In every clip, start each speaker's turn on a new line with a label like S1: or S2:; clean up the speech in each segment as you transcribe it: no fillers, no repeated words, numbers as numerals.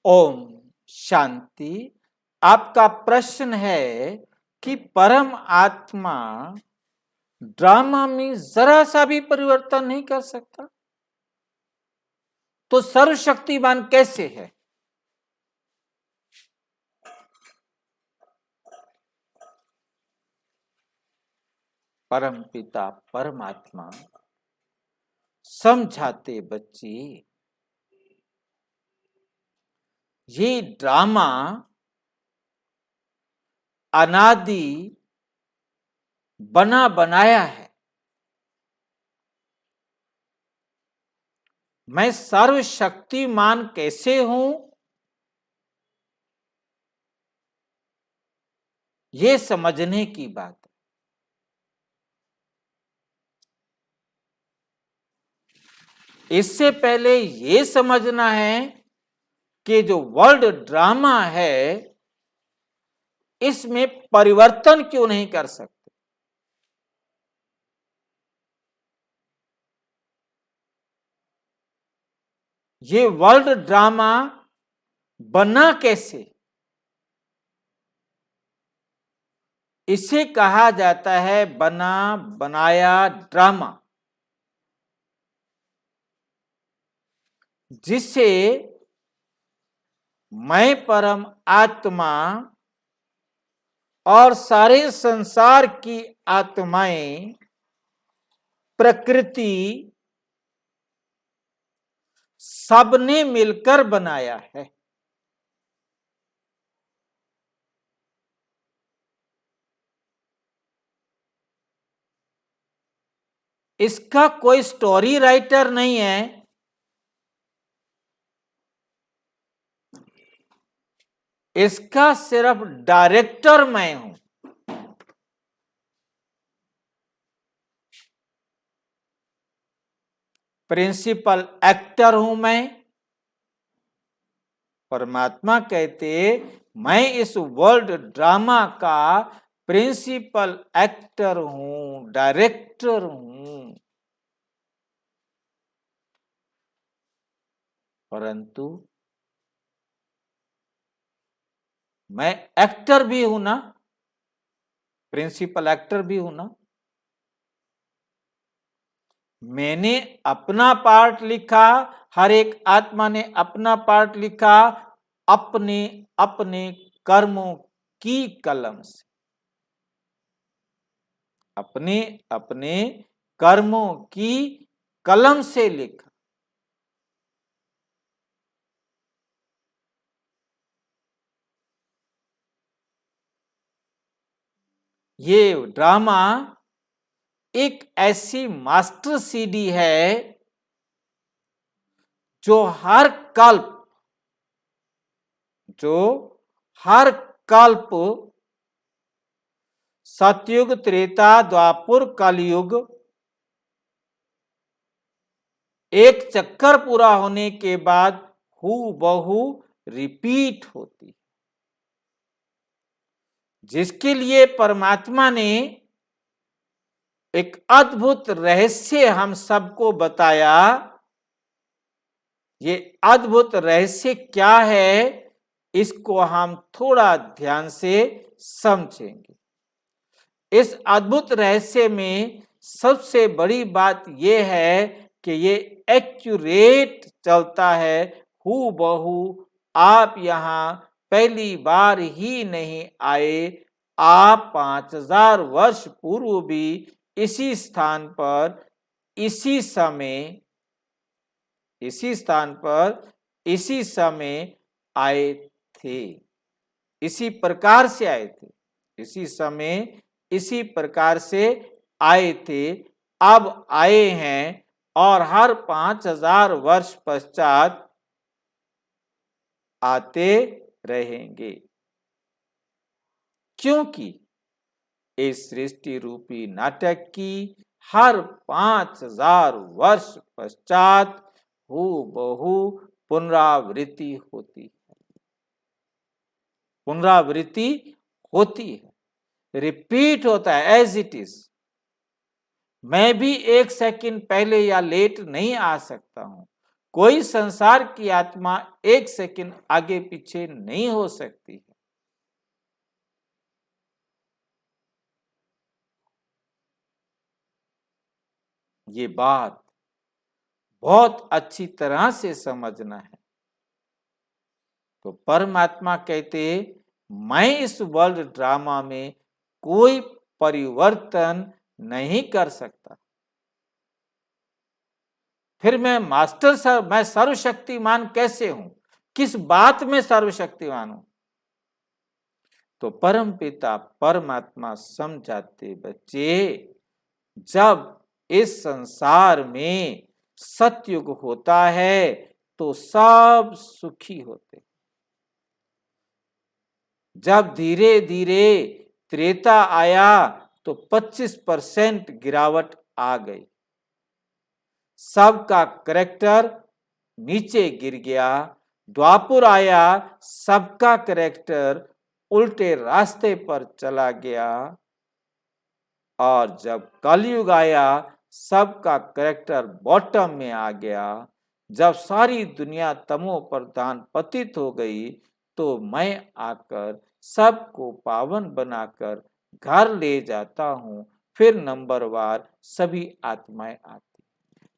S1: ओम शांति। आपका प्रश्न है कि परम आत्मा ड्रामा में जरा सा भी परिवर्तन नहीं कर सकता, तो सर्वशक्तिमान कैसे है? परम पिता परमात्मा समझाते बच्चे, ये ड्रामा अनादि बना बनाया है। मैं सर्वशक्तिमान कैसे हूं, ये समझने की बात है। इससे पहले ये समझना है कि जो वर्ल्ड ड्रामा है इसमें परिवर्तन क्यों नहीं कर सकते। ये वर्ल्ड ड्रामा बना कैसे? इसे कहा जाता है बना बनाया ड्रामा, जिसे मैं परम आत्मा और सारे संसार की आत्माएं, प्रकृति, सबने मिलकर बनाया है। इसका कोई स्टोरी राइटर नहीं है, इसका सिर्फ डायरेक्टर मैं हूं। प्रिंसिपल एक्टर हूं मैं। परमात्मा कहते मैं इस वर्ल्ड ड्रामा का प्रिंसिपल एक्टर हूं, डायरेक्टर हूं। परंतु मैं एक्टर भी हूं ना, प्रिंसिपल एक्टर भी हूं ना। मैंने अपना पार्ट लिखा, हर एक आत्मा ने अपना पार्ट लिखा, अपने अपने कर्मों की कलम से, अपने अपने कर्मों की कलम से लिखा। ये ड्रामा एक ऐसी मास्टर सीडी है जो हर कल्प सतयुग, त्रेता, द्वापुर, कलयुग एक चक्कर पूरा होने के बाद हूबहू रिपीट होती, जिसके लिए परमात्मा ने एक अद्भुत रहस्य हम सबको बताया। ये अद्भुत रहस्य क्या है, इसको हम थोड़ा ध्यान से समझेंगे। इस अद्भुत रहस्य में सबसे बड़ी बात यह है कि ये एक्यूरेट चलता है, हूबहू आप यहां पहली बार ही नहीं आए, आप 5000 वर्ष पूर्व भी इसी स्थान पर, इसी समय, इसी स्थान पर, इसी समय आए थे। इसी प्रकार से आए थे, इसी समय इसी प्रकार से आए थे, अब आए हैं और हर 5000 वर्ष पश्चात आते रहेंगे। क्योंकि इस सृष्टि रूपी नाटक की हर 5000 वर्ष पश्चात हूबहू पुनरावृत्ति होती है, पुनरावृत्ति होती है, रिपीट होता है एज इट इज। मैं भी 1 सेकंड पहले या लेट नहीं आ सकता हूं, कोई संसार की आत्मा एक सेकंड आगे पीछे नहीं हो सकती है। ये बात बहुत अच्छी तरह से समझना है। तो परमात्मा कहते, मैं इस वर्ल्ड ड्रामा में कोई परिवर्तन नहीं कर सकता। फिर मैं सर्वशक्तिमान कैसे हूं? किस बात में सर्वशक्तिमान हूं? तो परम पिता परमात्मा समझाते, बच्चे जब इस संसार में सतयुग होता है तो सब सुखी होते। जब धीरे धीरे त्रेता आया तो 25% गिरावट आ गई, सबका करेक्टर नीचे गिर गया। द्वापुर आया, सबका करेक्टर उल्टे रास्ते पर चला गया। और जब कलयुग आया, सबका करेक्टर बॉटम में आ गया। जब सारी दुनिया तमो प्रधान पतित हो गई तो मैं आकर सबको पावन बनाकर घर ले जाता हूं। फिर नंबरवार सभी आत्माएं आती।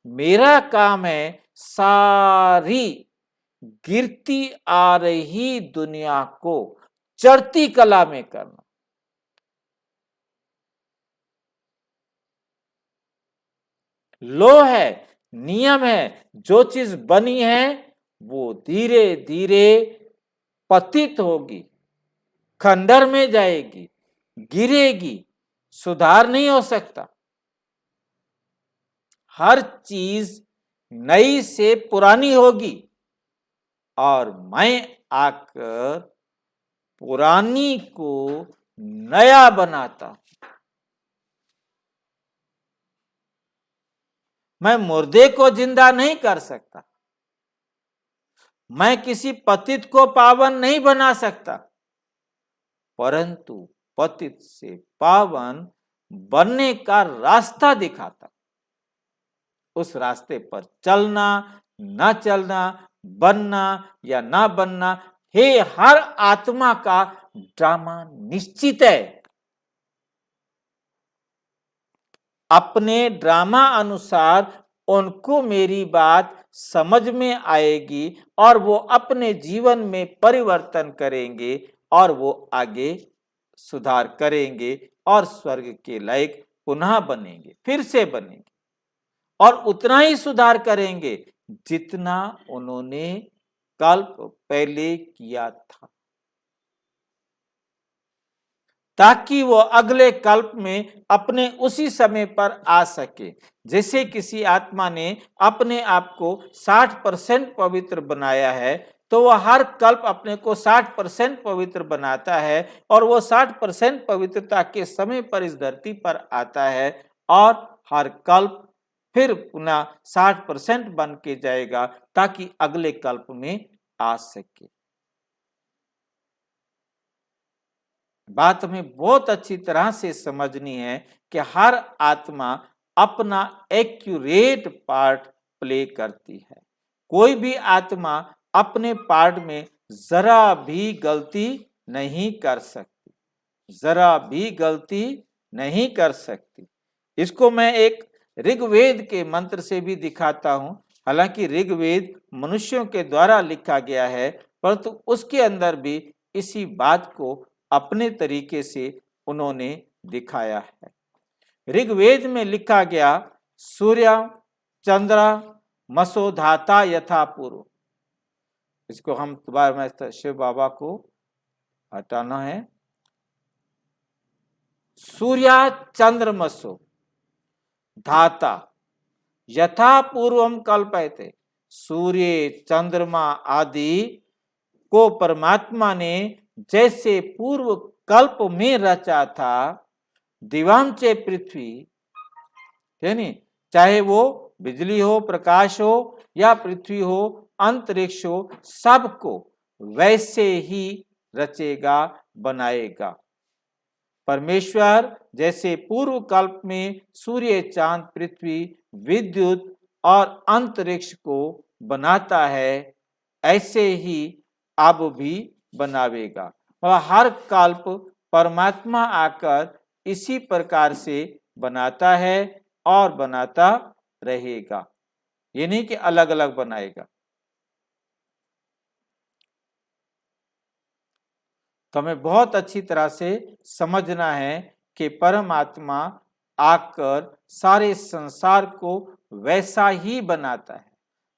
S1: मेरा काम है सारी गिरती आ रही दुनिया को चढ़ती कला में करना। लो है, नियम है, जो चीज बनी है वो धीरे धीरे पतित होगी, खंडर में जाएगी, गिरेगी, सुधार नहीं हो सकता। हर चीज नई से पुरानी होगी और मैं आकर पुरानी को नया बनाता। मैं मुर्दे को जिंदा नहीं कर सकता, मैं किसी पतित को पावन नहीं बना सकता, परंतु पतित से पावन बनने का रास्ता दिखाता। उस रास्ते पर चलना, ना चलना, बनना या ना बनना, हे हर आत्मा का ड्रामा निश्चित है। अपने ड्रामा अनुसार उनको मेरी बात समझ में आएगी और वो अपने जीवन में परिवर्तन करेंगे और वो आगे सुधार करेंगे और स्वर्ग के लायक पुनः बनेंगे, फिर से बनेंगे और उतना ही सुधार करेंगे जितना उन्होंने कल्प पहले किया था, ताकि वो अगले कल्प में अपने उसी समय पर आ सके। जैसे किसी आत्मा ने अपने आप को 60% पवित्र बनाया है तो वह हर कल्प अपने को 60% पवित्र बनाता है और वो 60% पवित्रता के समय पर इस धरती पर आता है और हर कल्प फिर पुनः 60% बन के जाएगा ताकि अगले कल्प में आ सके। बात हमें बहुत अच्छी तरह से समझनी है कि हर आत्मा अपना एक्यूरेट पार्ट प्ले करती है। कोई भी आत्मा अपने पार्ट में जरा भी गलती नहीं कर सकती, जरा भी गलती नहीं कर सकती। इसको मैं एक ऋग्वेद के मंत्र से भी दिखाता हूं। हालांकि ऋग्वेद मनुष्यों के द्वारा लिखा गया है, परंतु उसके अंदर भी इसी बात को अपने तरीके से उन्होंने दिखाया है। ऋग्वेद में लिखा गया, सूर्य चंद्र मसो धाता यथा पूर्व। इसको हम दोबारा में शिव बाबा को हटाना है। सूर्य चंद्रमसो धाता यथा पूर्वम कल्पयते। सूर्य चंद्रमा आदि को परमात्मा ने जैसे पूर्व कल्प में रचा था, दिवांचे पृथ्वी, यानी चाहे वो बिजली हो, प्रकाश हो या पृथ्वी हो, अंतरिक्ष हो, सबको वैसे ही रचेगा, बनाएगा। परमेश्वर जैसे पूर्व कल्प में सूर्य चांद पृथ्वी विद्युत और अंतरिक्ष को बनाता है ऐसे ही अब भी बनावेगा। और हर कल्प परमात्मा आकर इसी प्रकार से बनाता है और बनाता रहेगा, ये नहीं कि अलग अलग बनाएगा। तो हमें बहुत अच्छी तरह से समझना है कि परमात्मा आकर सारे संसार को वैसा ही बनाता है।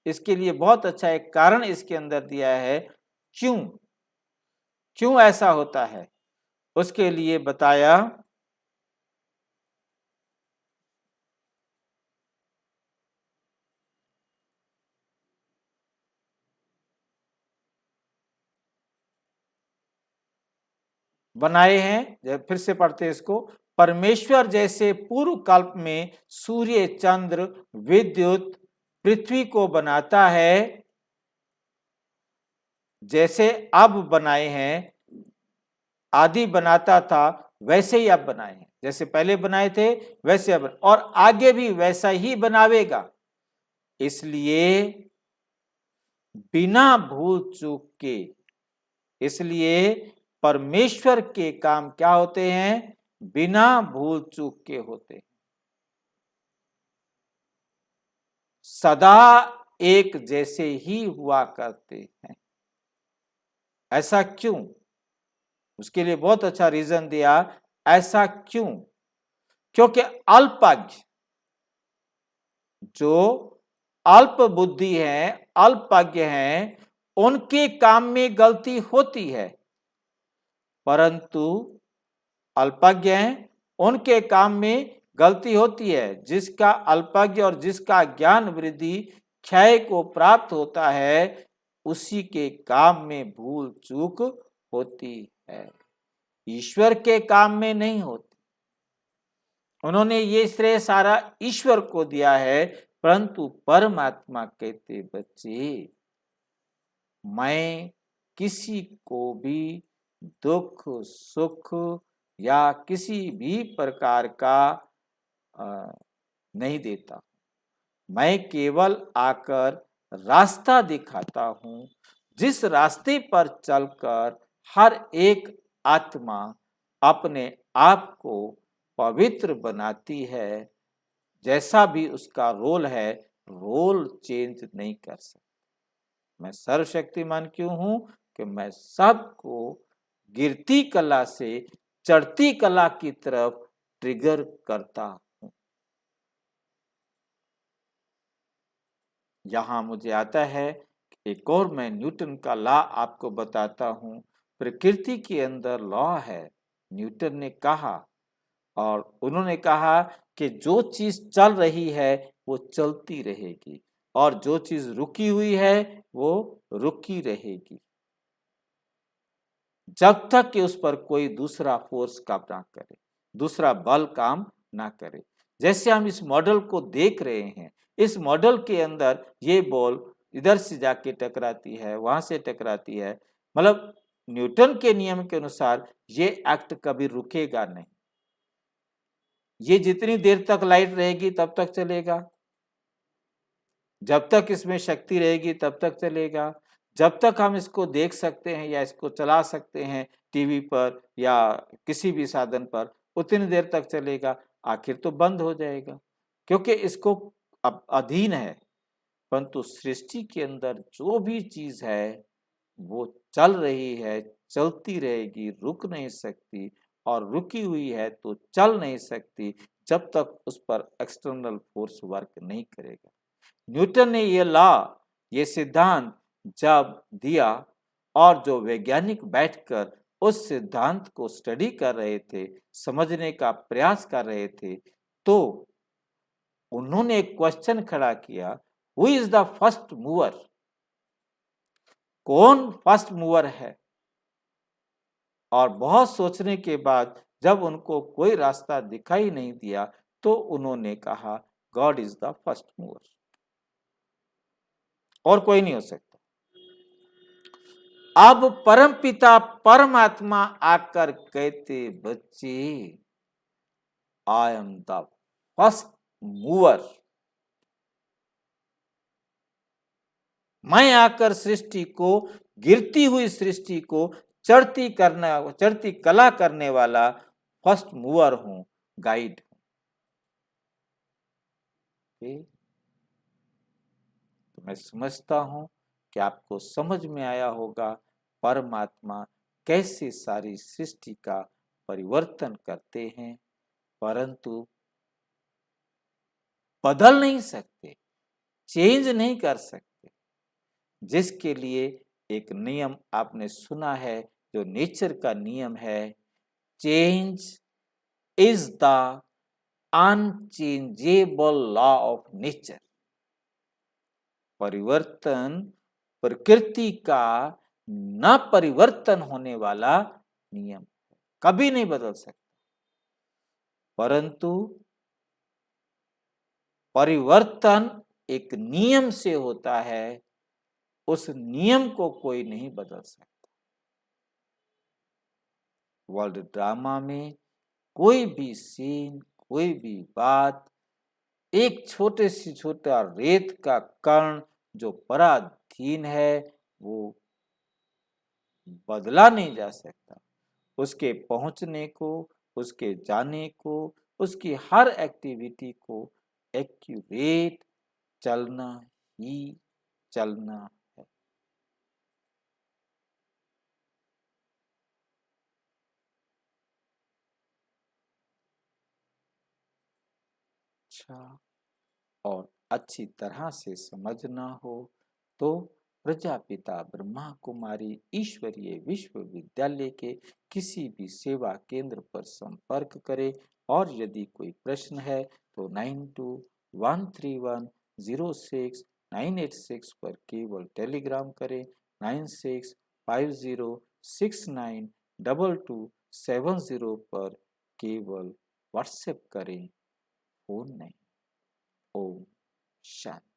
S1: इसके लिए बहुत अच्छा एक कारण इसके अंदर दिया है, क्यों क्यों ऐसा होता है उसके लिए बताया। बनाए हैं, फिर से पढ़ते हैं इसको। परमेश्वर जैसे पूर्व कल्प में सूर्य, चंद्र, विद्युत, पृथ्वी को बनाता है, जैसे अब बनाए हैं, आदि बनाता था वैसे ही अब बनाए हैं। जैसे पहले बनाए थे वैसे अब, और आगे भी वैसा ही बनावेगा। इसलिए बिना भूल चूक के, इसलिए परमेश्वर के काम क्या होते हैं, बिना भूल चूक के होते हैं, सदा एक जैसे ही हुआ करते हैं। ऐसा क्यों? उसके लिए बहुत अच्छा रीजन दिया। ऐसा क्यों? क्योंकि अल्पज्ञ, जो अल्प बुद्धि है, अल्पज्ञ हैं, उनके काम में गलती होती है, परंतु अल्पज्ञ हैं उनके काम में गलती होती है। जिसका अल्पज्ञ और जिसका ज्ञान वृद्धि क्षय को प्राप्त होता है, उसी के काम में भूल चूक होती है, ईश्वर के काम में नहीं होती। उन्होंने ये श्रेय सारा ईश्वर को दिया है, परंतु परमात्मा कहते बच्चे, मैं किसी को भी दुख सुख या किसी भी प्रकार का नहीं देता, मैं केवल आकर रास्ता दिखाता हूं, जिस रास्ते पर चलकर हर एक आत्मा अपने आप को पवित्र बनाती है। जैसा भी उसका रोल है, रोल चेंज नहीं कर सकता। मैं सर्वशक्तिमान क्यों हूं? कि मैं सबको गिरती कला से चढ़ती कला की तरफ ट्रिगर करता हूं। यहां मुझे आता है एक और, मैं न्यूटन का लॉ आपको बताता हूं। प्रकृति के अंदर लॉ है, न्यूटन ने कहा, और उन्होंने कहा कि जो चीज चल रही है वो चलती रहेगी, और जो चीज रुकी हुई है वो रुकी रहेगी, जब तक कि उस पर कोई दूसरा फोर्स काम ना करे, दूसरा बल काम ना करे। जैसे हम इस मॉडल को देख रहे हैं, इस मॉडल के अंदर ये बॉल इधर से जाके टकराती है, वहां से टकराती है, मतलब न्यूटन के नियम के अनुसार ये एक्ट कभी रुकेगा नहीं। ये जितनी देर तक लाइट रहेगी तब तक चलेगा, जब तक इसमें शक्ति रहेगी तब तक चलेगा, जब तक हम इसको देख सकते हैं या इसको चला सकते हैं टीवी पर या किसी भी साधन पर, उतनी देर तक चलेगा, आखिर तो बंद हो जाएगा, क्योंकि इसको अब अधीन है। परंतु सृष्टि के अंदर जो भी चीज है वो चल रही है, चलती रहेगी, रुक नहीं सकती, और रुकी हुई है तो चल नहीं सकती जब तक उस पर एक्सटर्नल फोर्स वर्क नहीं करेगा। न्यूटन ने ये लॉ, ये सिद्धांत जब दिया, और जो वैज्ञानिक बैठकर उस सिद्धांत को स्टडी कर रहे थे, समझने का प्रयास कर रहे थे, तो उन्होंने एक क्वेश्चन खड़ा किया, who is the first mover? कौन फर्स्ट मूवर है? और बहुत सोचने के बाद जब उनको कोई रास्ता दिखाई नहीं दिया, तो उन्होंने कहा God is the first mover, और कोई नहीं हो सकता। अब परमपिता परमात्मा आकर कहते बच्चे, I am the first mover. मैं आकर सृष्टि को, गिरती हुई सृष्टि को चढ़ती कला करने वाला फर्स्ट मूवर हूं, गाइड हूं। तो मैं समझता हूं कि आपको समझ में आया होगा परमात्मा कैसे सारी सृष्टि का परिवर्तन करते हैं, परंतु बदल नहीं सकते, चेंज नहीं कर सकते। जिसके लिए एक नियम आपने सुना है, जो नेचर का नियम है, change is the unchangeable law of nature. परिवर्तन प्रकृति का न परिवर्तन होने वाला नियम, कभी नहीं बदल सकता। परंतु परिवर्तन एक नियम से होता है, उस नियम को कोई नहीं बदल सकता। वर्ल्ड ड्रामा में कोई भी सीन, कोई भी बात, एक छोटे से छोटा रेत का कण जो पराधीन है, वो बदला नहीं जा सकता। उसके पहुंचने को, उसके जाने को, उसकी हर एक्टिविटी को एक्यूरेट चलना ही चलना है। अच्छा, और अच्छी तरह से समझना हो तो प्रजापिता ब्रह्मा कुमारी ईश्वरीय विश्वविद्यालय के किसी भी सेवा केंद्र पर संपर्क करें। और यदि कोई प्रश्न है तो 9213106986 पर केवल टेलीग्राम करें। 9650692270 पर केवल व्हाट्सएप करें, फोन नहीं। ओम शांति।